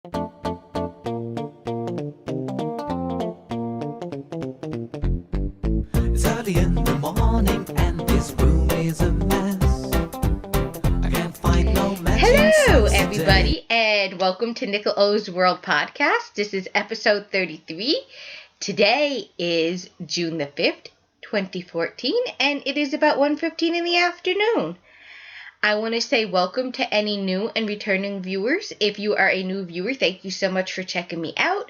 It's early in the morning and this room is a mess. I can't find no matching Hello, sunset. everybody, and welcome to Nickel O's World Podcast. This is episode 33. Today is June the 5th, 2014, and it is about 1:15 in the afternoon. I want to say welcome to any new and returning viewers. If you are a new viewer, thank you so much for checking me out.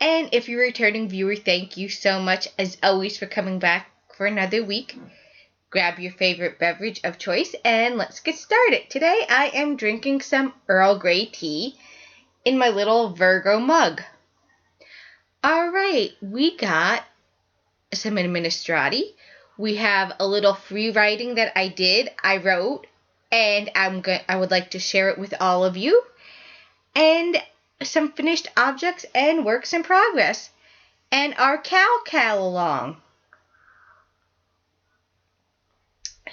And if you're a returning viewer, thank you so much, as always, for coming back for another week. Grab your favorite beverage of choice and let's get started. Today I am drinking some Earl Grey tea in my little Virgo mug. Alright, we got some administrati. We have a little free writing that I wrote, and I would like to share it with all of you. And some finished objects and works in progress. And our cal along.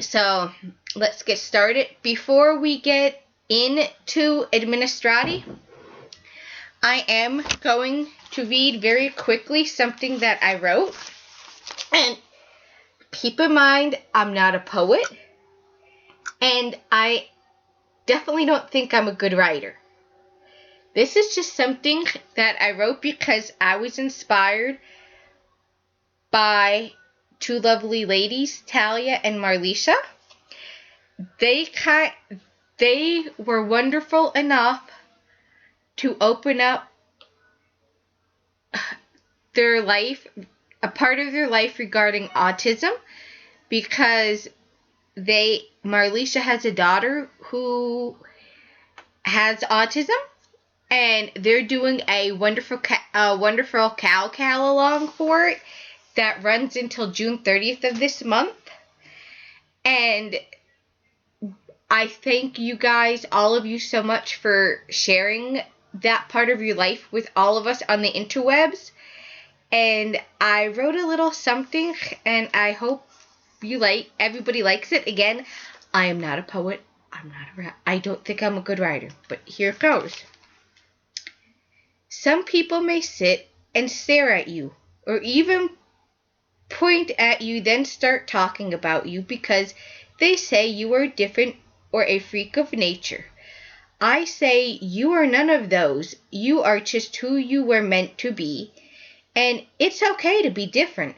So let's get started. Before we get into administrati, I am going to read very quickly something that I wrote. And keep in mind, I'm not a poet, and I definitely don't think I'm a good writer. This is just something that I wrote because I was inspired by two lovely ladies, Talia and Marlisha. They were wonderful enough to open up their life, a part of their life regarding autism, because Marlisha has a daughter who has autism, and they're doing a wonderful cal along for it that runs until June 30th of this month. And I thank you guys, all of you, so much for sharing that part of your life with all of us on the interwebs. And I wrote a little something, and I hope everybody likes it. Again, I am not a poet. I don't think I'm a good writer, but here it goes. Some people may sit and stare at you, or even point at you, then start talking about you because they say you are different or a freak of nature. I say you are none of those. You are just who you were meant to be, and it's okay to be different.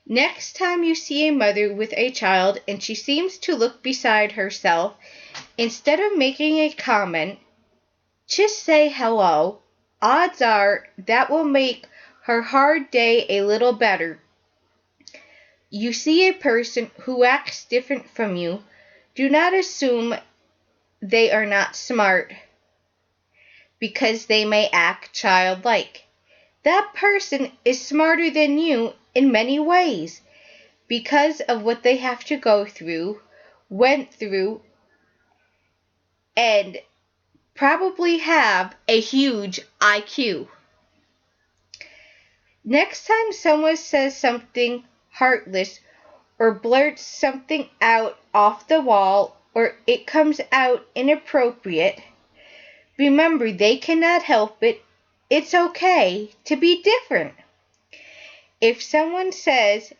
Next time you see a mother with a child and she seems to look beside herself, instead of making a comment, just say hello. Odds are that will make her hard day a little better. You see a person who acts different from you, do not assume they are not smart because they may act childlike. That person is smarter than you in many ways because of what they have to go through, went through, and probably have a huge IQ. Next time someone says something heartless or blurts something out off the wall, or it comes out inappropriate, remember they cannot help it. It's okay to be different. If someone says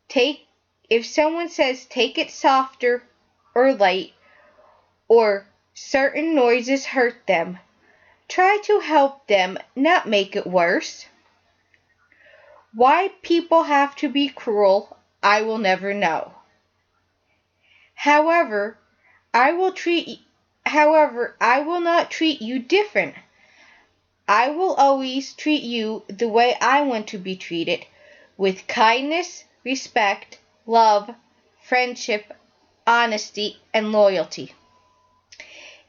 take it softer or light, or certain noises hurt them, try to help them, not make it worse. Why people have to be cruel, I will never know. However, I will not treat you different. I will always treat you the way I want to be treated, with kindness, respect, love, friendship, honesty, and loyalty.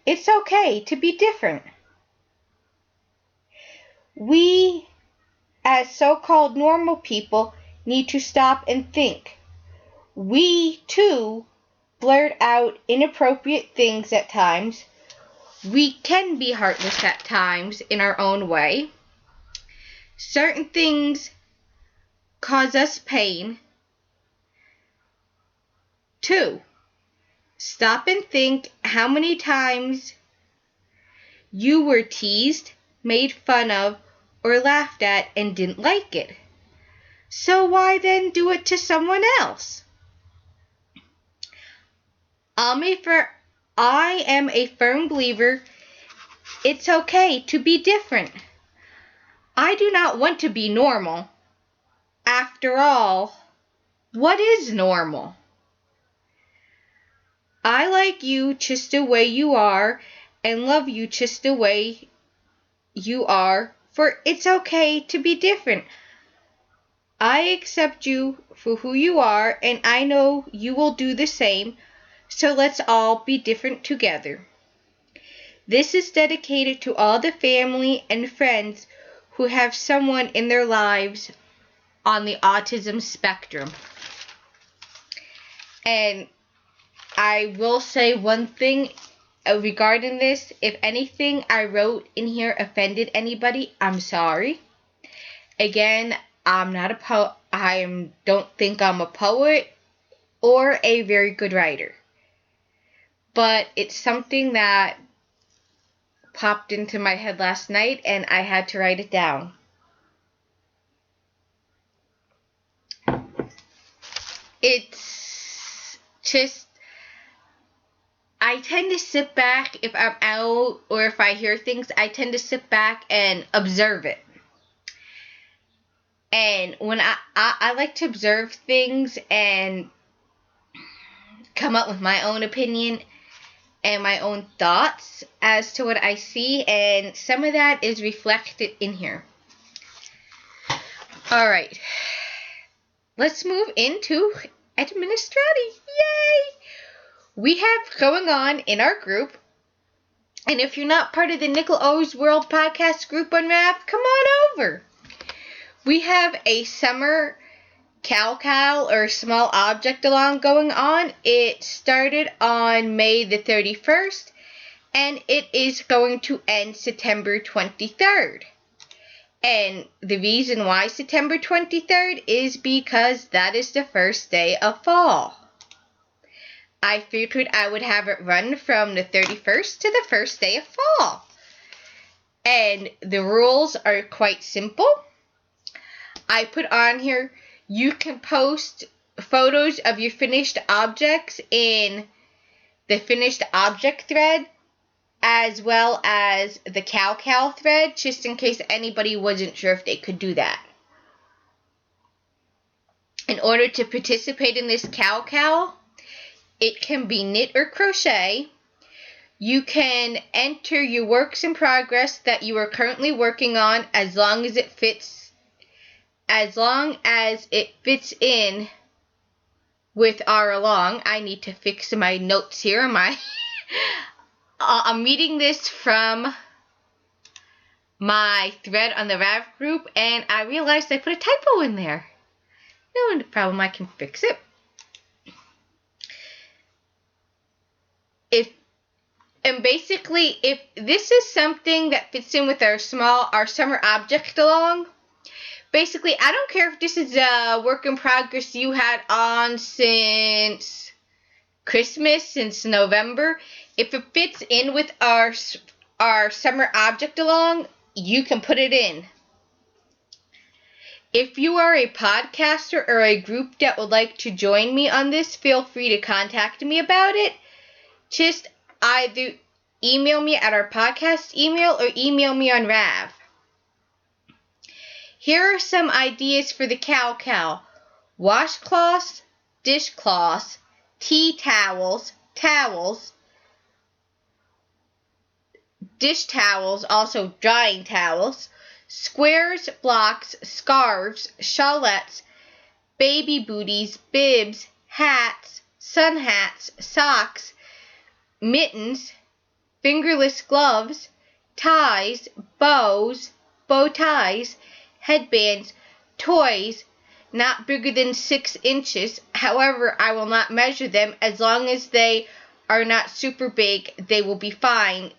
It's okay to be different. We, as so-called normal people, need to stop and think. We, too, blurt out inappropriate things at times. We can be heartless at times in our own way. Certain things cause us pain. 2. Stop and think how many times You were teased, made fun of, or laughed at and didn't like it. So why then do it to someone else? I am a firm believer it's okay to be different. I do not want to be normal. After all, what is normal? I like you just the way you are and love you just the way you are, for it's okay to be different. I accept you for who you are, and I know you will do the same, so let's all be different together. This is dedicated to all the family and friends who have someone in their lives on the autism spectrum. And I will say one thing regarding this. If anything I wrote in here offended anybody, I'm sorry. Again, I'm not a poet. Don't think I'm a poet or a very good writer. But it's something that popped into my head last night and I had to write it down. It's just, I tend to sit back if I'm out or if I hear things, I tend to sit back and observe it. And when I like to observe things and come up with my own opinion and my own thoughts as to what I see, and some of that is reflected in here. Alright, let's move into administrating. Yay! We have going on in our group, and if you're not part of the Nickel O's World Podcast group on RAV, come on over. We have a summer Cal or small object along going on. It started on May the 31st and it is going to end September 23rd. And the reason why September 23rd is because that is the first day of fall. I figured I would have it run from the 31st to the first day of fall. And the rules are quite simple. I put on here, you can post photos of your finished objects in the finished object thread as well as the Cal thread, just in case anybody wasn't sure if they could do that. In order to participate in this Cal, it can be knit or crochet. You can enter your works in progress that you are currently working on as long as it fits in with our along. I need to fix my notes here. I'm reading this from my thread on the RAV group, and I realized I put a typo in there. No problem, I can fix it. If this is something that fits in with our summer object along, basically, I don't care if this is a work in progress you had on since Christmas, since November. If it fits in with our summer object along, you can put it in. If you are a podcaster or a group that would like to join me on this, feel free to contact me about it. Just either email me at our podcast email or email me on RAV. Here are some ideas for the Cal. Washcloths, dishcloths, tea towels, dish towels, also drying towels, squares, blocks, scarves, shawlettes, baby booties, bibs, hats, sun hats, socks, mittens, fingerless gloves, ties, bows, bow ties, headbands, toys, not bigger than 6 inches. However, I will not measure them. As long as they are not super big, they will be fine.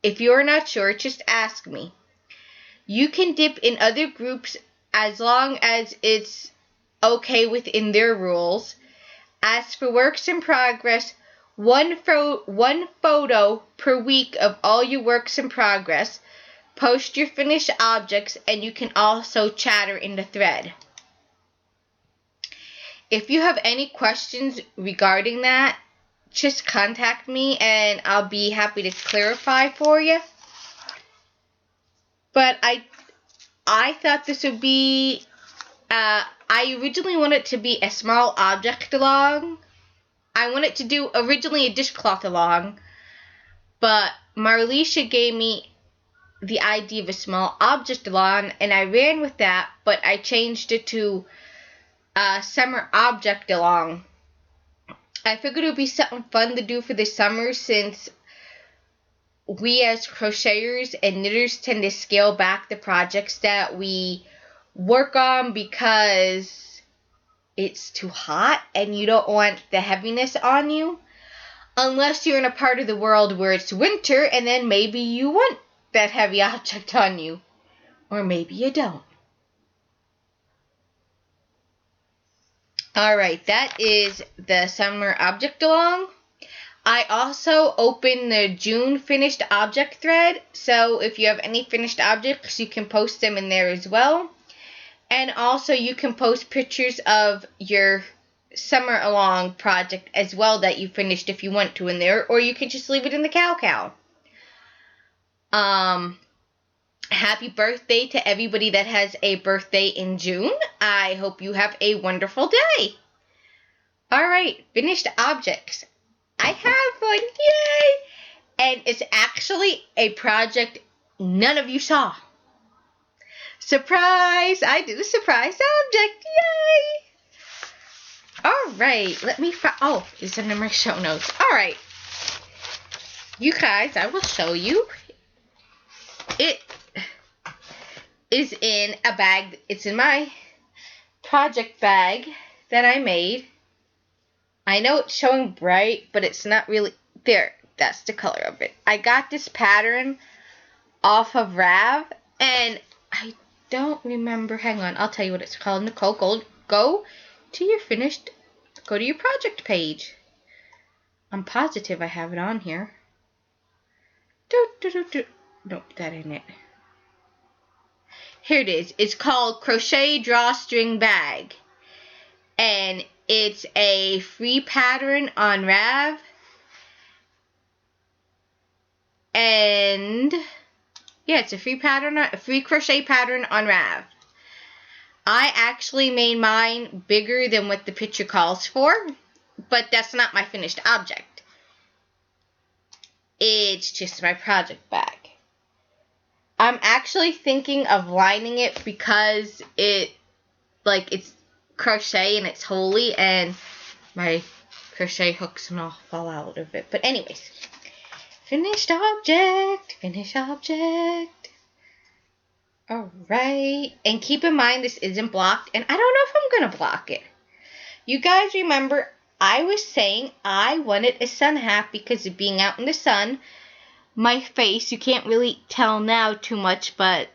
If you are not sure, just ask me. You can dip in other groups as long as it's okay within their rules. As for works in progress, one photo per week of all your works in progress. Post your finished objects, and you can also chatter in the thread. If you have any questions regarding that, just contact me and I'll be happy to clarify for you. But I thought this would be, I originally wanted it to be a small object along. I wanted to do originally a dishcloth along, but Marlisha gave me the idea of a small object along, and I ran with that, but I changed it to a summer object along. I figured it would be something fun to do for the summer, since we as crocheters and knitters tend to scale back the projects that we work on because it's too hot and you don't want the heaviness on you. Unless you're in a part of the world where it's winter, and then maybe you want that heavy object on you. Or maybe you don't. Alright, that is the summer object along. I also opened the June finished object thread, so if you have any finished objects, you can post them in there as well. And also you can post pictures of your summer along project as well that you finished if you want to in there, or you could just leave it in the cow. Happy birthday to everybody that has a birthday in June. I hope you have a wonderful day. Alright, finished objects. I have one, yay! And it's actually a project none of you saw. Surprise! I did a surprise object, yay! Alright, let me oh, it's in my show notes. Alright. You guys, I will show you. It is in a bag. It's in my project bag that I made. I know it's showing bright, but it's not really. There, that's the color of it. I got this pattern off of Rav, and I don't remember. Hang on, I'll tell you what it's called. Nicole, go to your project page. I'm positive I have it on here. Nope, that ain't it. Here it is. It's called Crochet Drawstring Bag. And it's a free pattern on Rav. And yeah, it's a free crochet pattern on Rav. I actually made mine bigger than what the picture calls for, but that's not my finished object. It's just my project bag. I'm actually thinking of lining it because it's crochet and it's holey, and my crochet hooks and all fall out of it. But anyways, finished object. Alright, and keep in mind this isn't blocked, and I don't know if I'm going to block it. You guys remember I was saying I wanted a sun hat because of being out in the sun. My face, you can't really tell now too much, but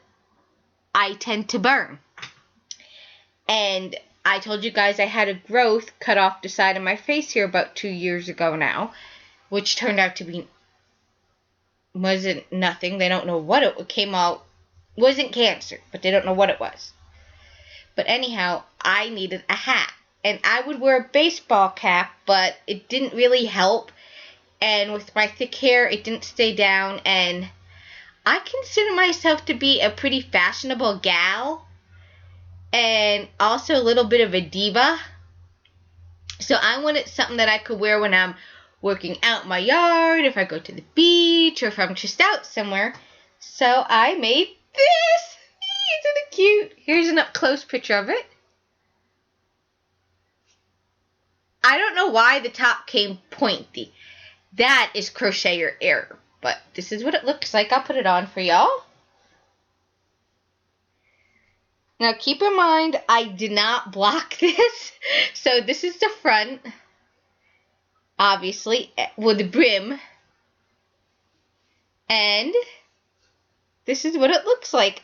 I tend to burn. And I told you guys I had a growth cut off the side of my face here about 2 years ago now, which turned out to be wasn't nothing. They don't know what it came out. Wasn't cancer, but they don't know what it was. But anyhow, I needed a hat. And I would wear a baseball cap, but it didn't really help. And with my thick hair, it didn't stay down. And I consider myself to be a pretty fashionable gal. And also a little bit of a diva. So I wanted something that I could wear when I'm working out in my yard, if I go to the beach, or if I'm just out somewhere. So I made this. Isn't it cute? Here's an up-close picture of it. I don't know why the top came pointy. That is crocheter error. But this is what it looks like. I'll put it on for y'all. Now keep in mind, I did not block this. So this is the front. Obviously, with the brim. And this is what it looks like.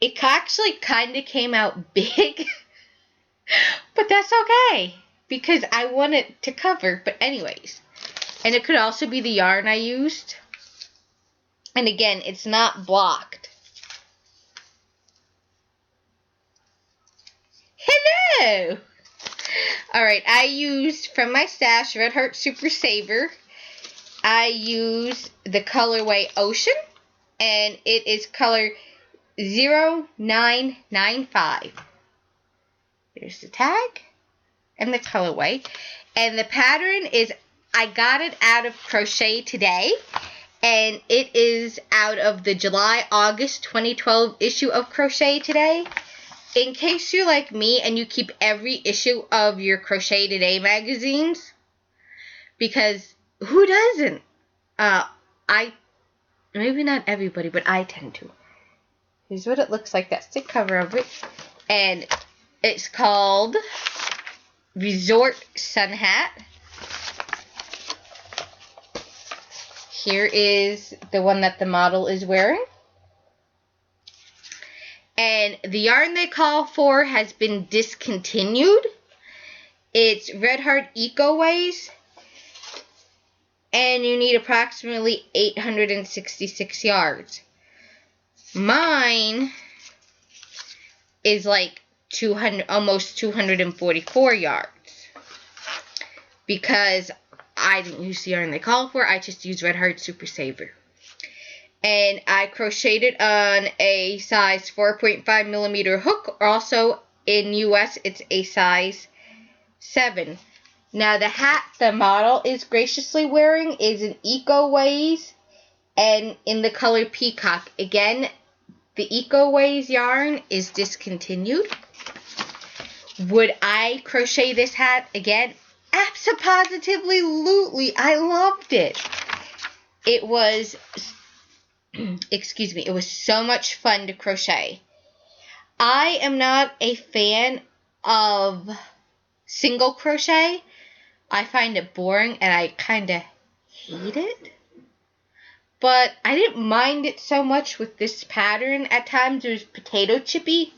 It actually kind of came out big. But that's okay, because I want it to cover. But anyways, and it could also be the yarn I used. And again, it's not blocked. Hello! Alright, I used from my stash Red Heart Super Saver. I used the colorway Ocean, and it is color 0995. There's the tag and the colorway. And the pattern is, I got it out of Crochet Today, and it is out of the July-August 2012 issue of Crochet Today. In case you're like me and you keep every issue of your Crochet Today magazines, because who doesn't? Maybe not everybody, but I tend to. Here's what it looks like. That's the cover of it. And it's called Resort Sun Hat. Here is the one that the model is wearing. And the yarn they call for has been discontinued. It's Red Heart Eco Ways. And you need approximately 866 yards. Mine is like almost 244 yards. Because I didn't use the yarn they call for, I just used Red Heart Super Saver. And I crocheted on a size 4.5 millimeter hook. Also in US, it's a size 7. Now the hat the model is graciously wearing is an Eco Ways and in the color Peacock. Again, the Eco Ways yarn is discontinued. Would I crochet this hat again? Absolutely. I loved it. It was, excuse me, it was so much fun to crochet. I am not a fan of single crochet. I find it boring and I kind of hate it. But I didn't mind it so much with this pattern. At times it was potato chippy.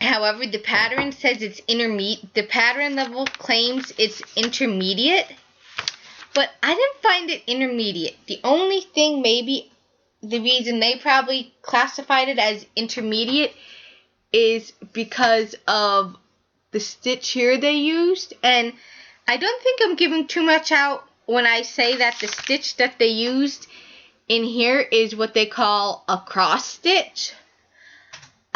However, the pattern says it's intermediate. The pattern level claims it's intermediate. But I didn't find it intermediate. The only thing, maybe the reason they probably classified it as intermediate is because of the stitch here they used. And I don't think I'm giving too much out when I say that the stitch that they used in here is what they call a cross stitch.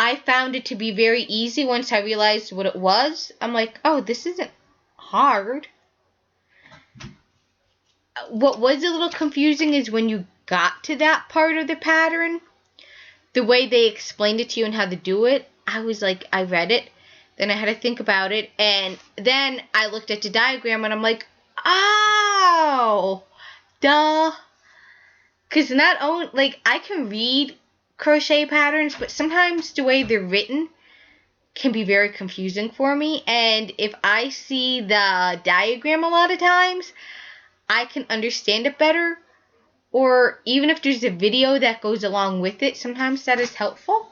I found it to be very easy once I realized what it was. I'm like, oh, this isn't hard. What was a little confusing is when you got to that part of the pattern, the way they explained it to you and how to do it, I was like, I read it, then I had to think about it, and then I looked at the diagram and I'm like, oh, duh. Because not only, like, I can read crochet patterns, but sometimes the way they're written can be very confusing for me, and if I see the diagram a lot of times, I can understand it better, or even if there's a video that goes along with it, sometimes that is helpful.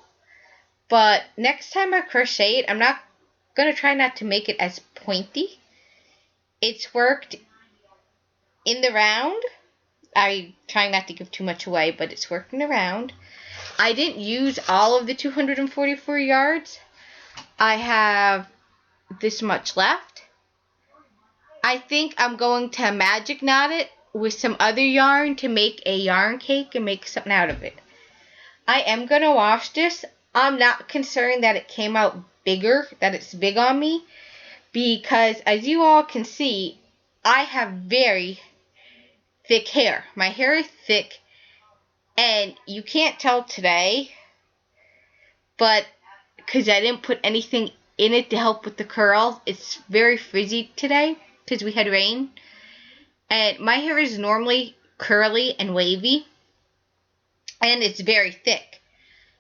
But next time I crochet it, I'm not going to try not to make it as pointy. It's worked in the round. I try not to give too much away, but it's worked in the round. I didn't use all of the 244 yards. I have this much left. I think I'm going to magic knot it with some other yarn to make a yarn cake and make something out of it. I am going to wash this. I'm not concerned that it came out bigger, that it's big on me, because as you all can see, I have very thick hair. My hair is thick, and you can't tell today, but because I didn't put anything in it to help with the curls, it's very frizzy today because we had rain. And my hair is normally curly and wavy, and it's very thick.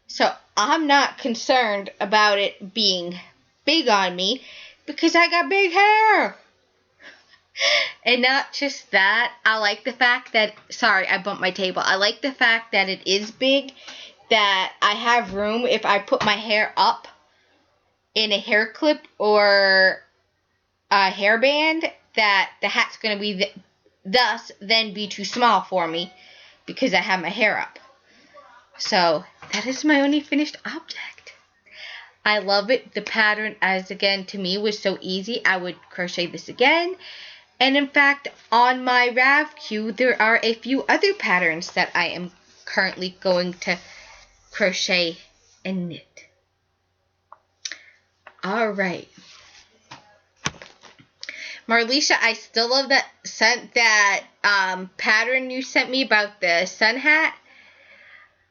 So I'm not concerned about it being big on me because I got big hair. And not just that, I like the fact that, sorry, I bumped my table. I like the fact that it is big, that I have room if I put my hair up in a hair clip or a hairband, that the hat's going to be thus then be too small for me because I have my hair up. So that is my only finished object. I love it. The pattern, as again, to me was so easy. I would crochet this again. And in fact, on my Rav queue, there are a few other patterns that I am currently going to crochet and knit. Alright. Marlisha, I still love that pattern you sent me about the sun hat.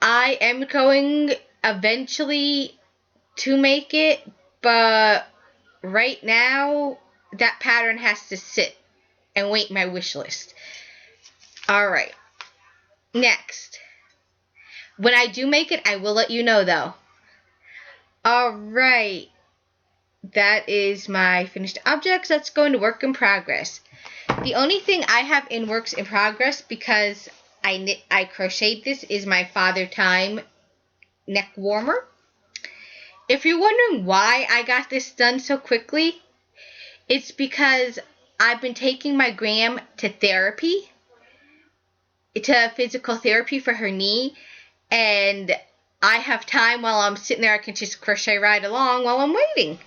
I am going eventually to make it, but right now that pattern has to sit and wait my wish list. Alright. Next. When I do make it, I will let you know though. Alright. That is my finished objects. Let's go into work in progress. The only thing I have in works in progress, because I crocheted this, is my Father Time neck warmer. If you're wondering why I got this done so quickly, it's because I've been taking my Gram to therapy, to physical therapy for her knee, and I have time while I'm sitting there. I can just crochet right along while I'm waiting.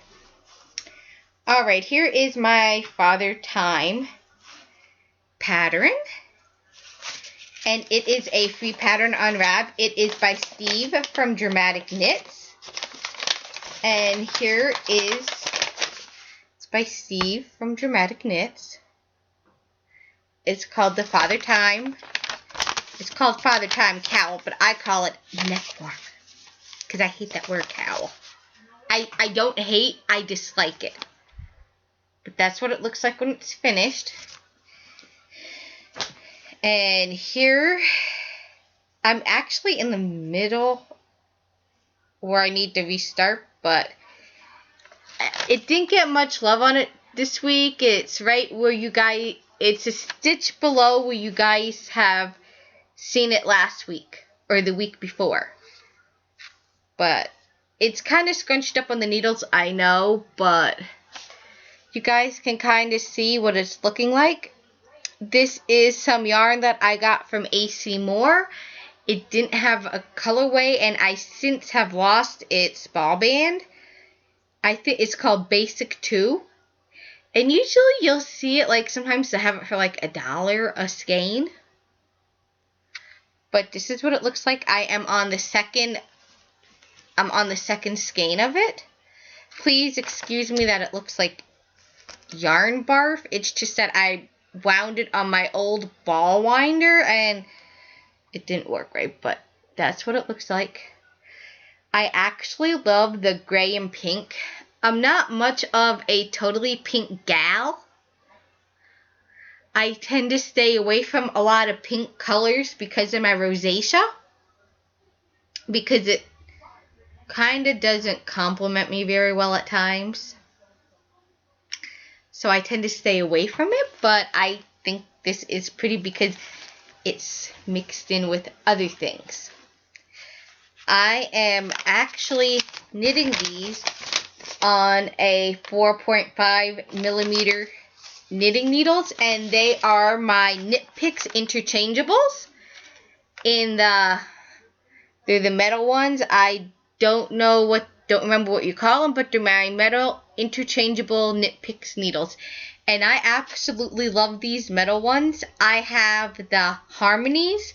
Alright, here is my Father Time pattern. And it is a free pattern on Rav. It is by Steve from Dramatic Knits. And here is, it's by Steve from Dramatic Knits. It's called the Father Time. It's called Father Time Cowl, but I call it neck warmer. Because I hate that word cowl. I don't hate, I dislike it. But that's what it looks like when it's finished. And here, I'm actually in the middle where I need to restart, but it didn't get much love on it this week. It's right where you guys, it's a stitch below where you guys have seen it last week or the week before. But it's kind of scrunched up on the needles, I know, but you guys can kind of see what it's looking like. This is some yarn that I got from AC Moore. It didn't have a colorway, and I since have lost its ball band. I think it's called Basic 2. And usually you'll see it, like, sometimes they have it for like $1 a skein. But this is what it looks like. I'm on the second skein of it. Please excuse me that it looks like yarn barf. It's just that I wound it on my old ball winder and it didn't work right, but that's what it looks like. I actually love the gray and pink. I'm not much of a totally pink gal. I tend to stay away from a lot of pink colors because of my rosacea, because it kind of doesn't complement me very well at times. So I tend to stay away from it, but I think this is pretty because it's mixed in with other things. I am actually knitting these on a 4.5 millimeter knitting needles, and they are my Knit Picks interchangeables. They're the metal ones. I don't remember what you call them, but they're my metal interchangeable Knit Picks needles. And I absolutely love these metal ones. I have the Harmonies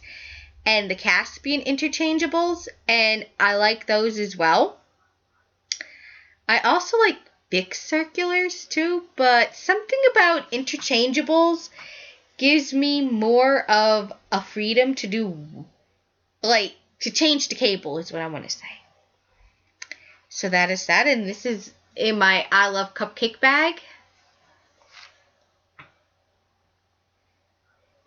and the Caspian interchangeables, and I like those as well. I also like Bic circulars too, but something about interchangeables gives me more of a freedom to do, like, to change the cable is what I want to say. So that is that, and this is in my I Love Cupcake bag.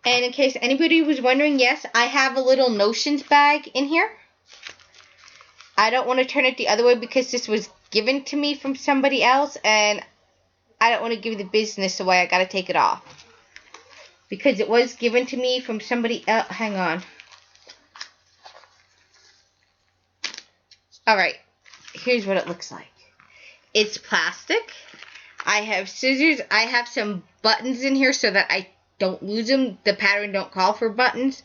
And in case anybody was wondering, yes, I have a little Notions bag in here. I don't want to turn it the other way because this was given to me from somebody else, and I don't want to give the business away. I got to take it off because it was given to me from somebody else. Hang on. Alright, here's what it looks like. It's plastic. I have scissors. I have some buttons in here so that I don't lose them. The pattern don't call for buttons,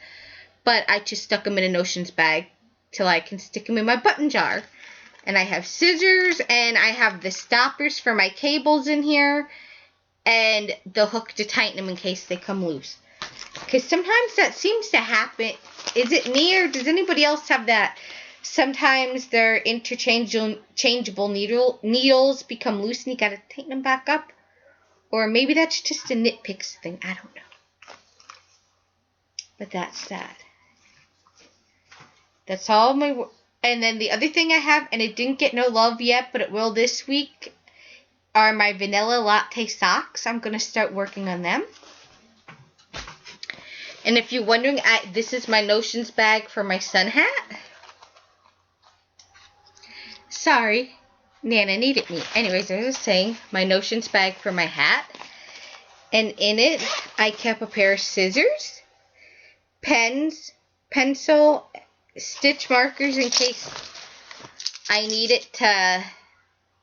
but I just stuck them in a notions bag till I can stick them in my button jar. And I have scissors, and I have the stoppers for my cables in here, and the hook to tighten them in case they come loose. Because sometimes that seems to happen. Is it me, or does anybody else have that? Sometimes their interchangeable needles become loose and you gotta tighten them back up. Or maybe that's just a nitpicks thing. I don't know. But that's that. That's all my... And then the other thing I have, and it didn't get no love yet, but it will this week, are my vanilla latte socks. I'm going to start working on them. And if you're wondering, this is my notions bag for my sun hat. Sorry, Nana needed me. Anyways, as I was saying, my notions bag for my hat. And in it, I kept a pair of scissors, pens, pencil, stitch markers in case I needed to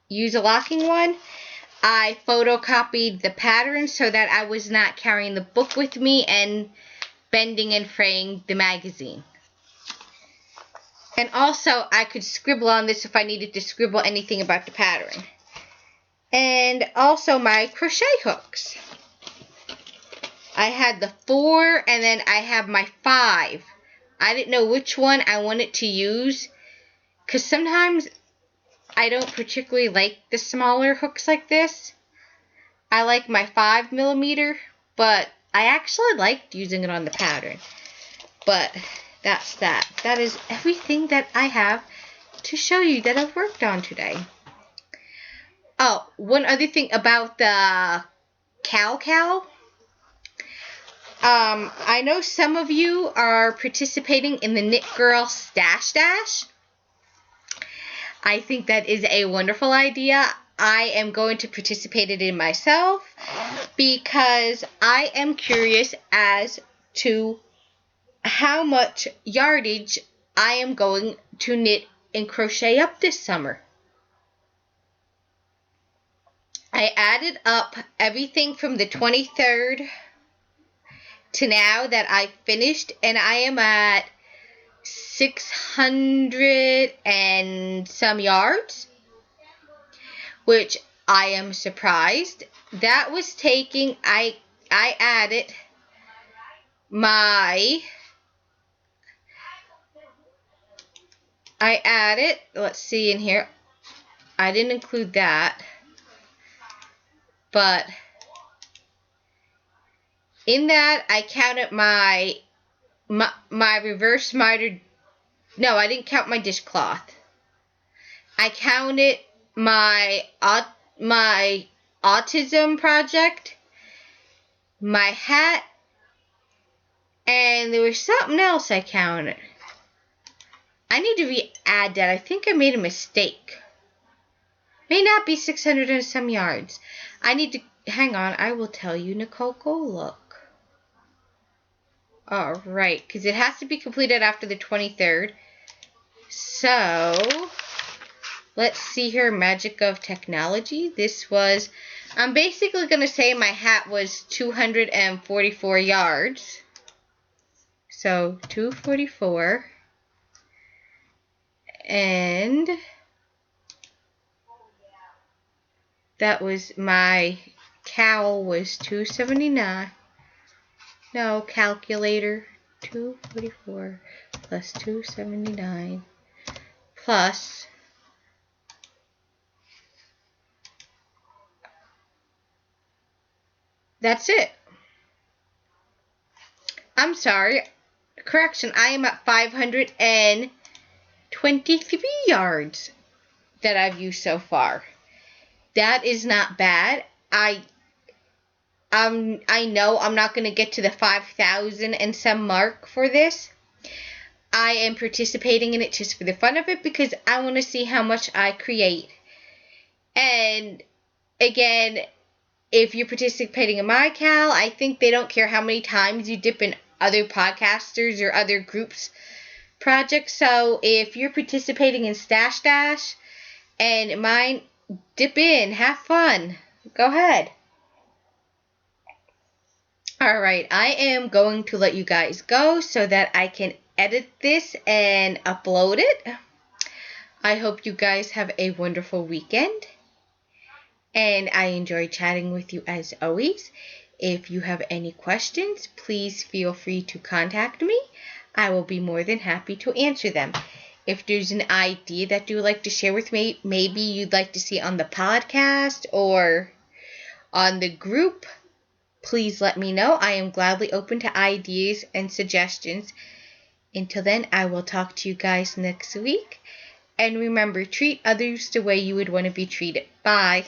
use a locking one. I photocopied the pattern so that I was not carrying the book with me and bending and fraying the magazine. And also, I could scribble on this if I needed to scribble anything about the pattern. And also my crochet hooks. I had the 4, and then I have my 5. I didn't know which one I wanted to use, because sometimes I don't particularly like the smaller hooks like this. I like my 5mm, but I actually liked using it on the pattern. But that's that. That is everything that I have to show you that I've worked on today. Oh, one other thing about the cow. I know some of you are participating in the Knit Girl Stash Dash. I think that is a wonderful idea. I am going to participate in it myself because I am curious as to how much yardage I am going to knit and crochet up this summer. I added up everything from the 23rd to now that I finished, and I am at 600 and some yards, which I am surprised. That was taking, I added let's see in here, I didn't include that, but in that I counted my reverse mitered, no, I didn't count my dishcloth. I counted my autism project, my hat, and there was something else I counted. I need to re-add that. I think I made a mistake. May not be 600 and some yards. I need to, hang on, I will tell you, Nicole, go look. Alright, because it has to be completed after the 23rd. So, let's see here, magic of technology. This was, I'm basically going to say my hat was 244 yards. So, 244. And that was, my cowl was 279. No, calculator. 244 plus 279 plus that's it. I'm sorry. Correction, I am at 523 yards that I've used so far. That is not bad. I know I'm not going to get to the 5,000 and some mark for this. I am participating in it just for the fun of it because I want to see how much I create. And again, if you're participating in my cal, I think they don't care how many times you dip in other podcasters or other groups projects. So if you're participating in Stash Dash and mine dip in, have fun. Go ahead. Alright, I am going to let you guys go so that I can edit this and upload it. I hope you guys have a wonderful weekend. And I enjoy chatting with you as always. If you have any questions, please feel free to contact me. I will be more than happy to answer them. If there's an idea that you would like to share with me, maybe you'd like to see on the podcast or on the group, please let me know. I am gladly open to ideas and suggestions. Until then, I will talk to you guys next week. And remember, treat others the way you would want to be treated. Bye.